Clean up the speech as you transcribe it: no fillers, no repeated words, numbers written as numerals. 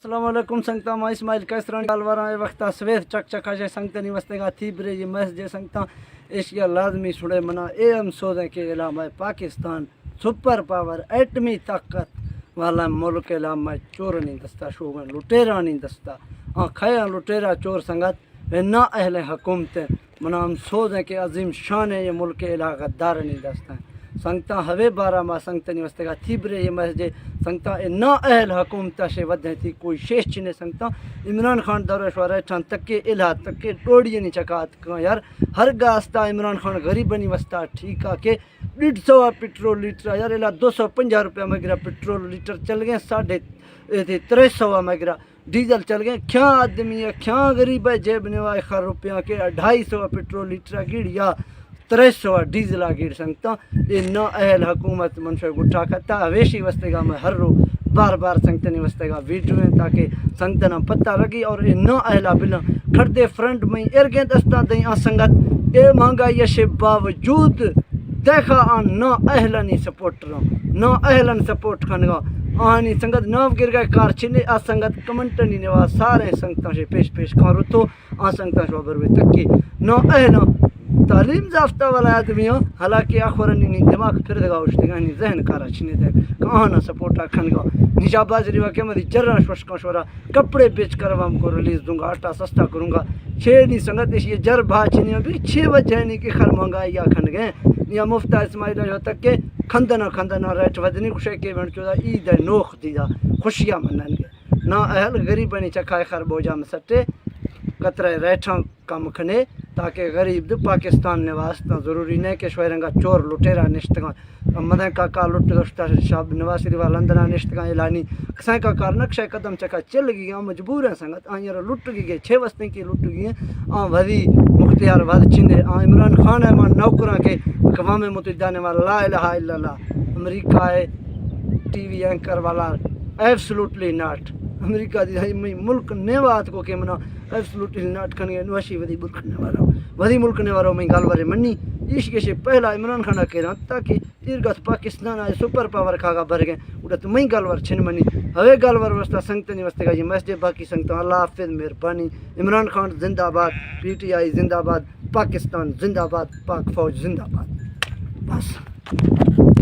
अस्सलाम वालेकुम संगता मा इस्माइल कैसरान अलवरा वक्त सवेर चक चक है संगता निवस्तेगा थी ब्रे ये मैच जे संगता एशिया लाजमी सुड़े मना ए हम सोचे के इलाम है पाकिस्तान सुपर पावर एटमी ताकत वाला मुल्क इलाम है चोर नहीं दस्ता शोगन लुटेरा नहीं दस्ता खया लुटेरा चोर संगत ना अहले हुकूमत मना हम सोचे के अजीम शान है ये मुल्क इला गद्दार नहीं दस्ता संगता हवे बारा मा संगता निवस्तेगा थी ब्रे ये मैच जे संगता ना अहल हुकूमत से वधे थी कोई शेष चिने संगता इमरान खान दौरे छान तके इला तके टोड़ी नहीं चकात का यार हर गास्ता इमरान खान गरीब बनी वस्ता ठीक आ के 150 पेट्रोल लीटर यार इला 250 रुपया मगरा पेट्रोल लीटर चल गए 350 मगरा डीजल चल गए क्या आदमी है क्या गरीब है जेब ने वाए खर रुपया के 250 पेट्रोल लीटर गिड़िया 300 डीजल गिर संगता ये न अहल हुकूमत मनशा गुठा खता हवेशी वस्तेगा मैं हर रो बार बार संगता नहीं वस्तेगा वीडियो में ताकि संगता ना पता लगी और ये न अहला बिल खड़दे फ्रंट में एरगे दस्ता दई आ संगत ए महंगाई से बावजूद देखा आ न अहलनी सपोर्ट रो न अहलन सपोर्ट खनगा आनी संगत नव गिर गए कार छिने आ संगत कमेंट नहीं नेवा सारे संगता से पेश पेश करो तो आ संगता से बरवे तक की न अहला तालीम याफ्ता वाला आदमी हो हालांकि आखरनी नहीं दिमाग फिर देगा उठेगा नहीं जहन कारा छिने दे कहाँ ना सपोर्ट खनगा निशाबाज रिवा के मधी जर्रा शोशका शोरा कपड़े बेच कर हम को रिलीज दूंगा आटा सस्ता करूंगा छे नहीं संगत ये जर भा छिने भी 6 बजे नहीं कि खर महंगाई या खन गए या मुफ्ता इस्माइल जो तक के खंदना रेट वदनी खुश के बन चोदा ईद नोख दिया खुशियां मनन ना अहल गरीब बनी चखाए खर बोजा में सट्टे कतरे रेठा कम खने ताकि गरीब पाकिस्तान ने वास्ता ज़रूरी नहीं कि शोरंगा चोर लुटेरा निश्तगा मदन का लुट दोस्ता शाब नवासी रिवा लंदना निश्तगा इलानी कसाई का कार नक्शा कदम चका चल गई मजबूर है संगत यार लुट गई 6 वस्तें की लुट गई वधी मुख्तियार वध छिंदे इमरान खान है मान नौकरा के अक़वाम मुत्तहिदा ने वाला ला इलाहा इल्लल्लाह अमेरिका है टीवी एंकर वाला एब्सोल्युटली नॉट अमेरिका दी मुल्क ने बात को के मना एब्सोल्युटली नॉट खने नवाशी वधी मुल्क ने वारो में गालवारे मन्नी इश्क से पहला इमरान खान के ताकि इरगत पाकिस्तान आए सुपर पावर खागा भर गए उड़ा तो मई गालवार छिन मनी हवे गालवार वस्ता संगतनी वस्ते का ये मस्जिद बाकी संगत अल्लाह हाफिज मेहरबानी इमरान खान जिंदाबाद पीटीआई जिंदाबाद पाकिस्तान जिंदाबाद पाक फौज जिंदाबाद बस।